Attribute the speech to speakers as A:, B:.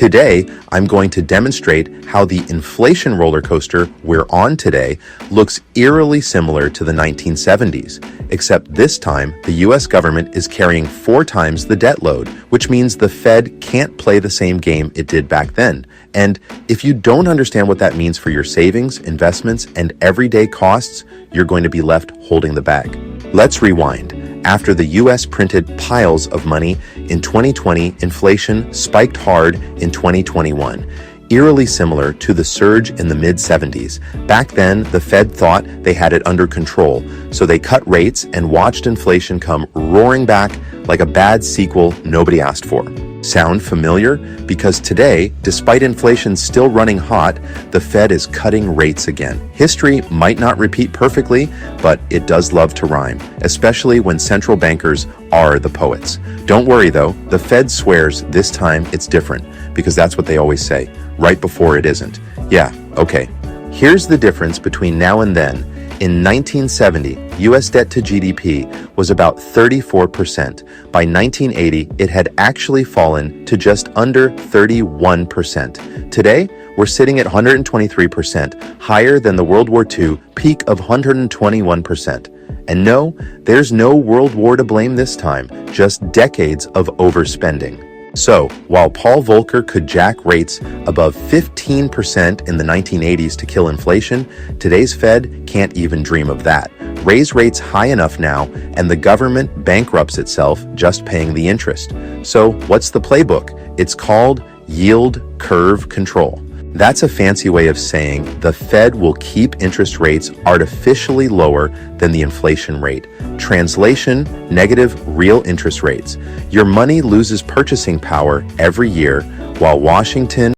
A: Today, I'm going to demonstrate how the inflation roller coaster we're on today looks eerily similar to the 1970s, except this time the US government is carrying 4 times the debt load, which means the Fed can't play the same game it did back then. And if you don't understand what that means for your savings, investments, and everyday costs, you're going to be left holding the bag. Let's rewind. After the US printed piles of money in 2020, inflation spiked hard in 2021, eerily similar to the surge in the mid-70s. Back then, the Fed thought they had it under control, so they cut rates and watched inflation come roaring back like a bad sequel nobody asked for. Sound familiar? Because today, despite inflation still running hot, the Fed is cutting rates again. History might not repeat perfectly, but it does love to rhyme, especially when central bankers are the poets. Don't worry though, the Fed swears this time it's different, because that's what they always say, right before it isn't. Yeah, okay. Here's the difference between now and then. In 1970, US debt to GDP was about 34%. By 1980, it had actually fallen to just under 31%. Today, we're sitting at 123%, higher than the World War II peak of 121%. And no, there's no World War to blame this time, just decades of overspending. So, while Paul Volcker could jack rates above 15% in the 1980s to kill inflation, today's Fed can't even dream of that. Raise rates high enough now, and the government bankrupts itself just paying the interest. So, what's the playbook? It's called yield curve control. That's a fancy way of saying the Fed will keep interest rates artificially lower than the inflation rate. Translation, negative real interest rates. Your money loses purchasing power every year while Washington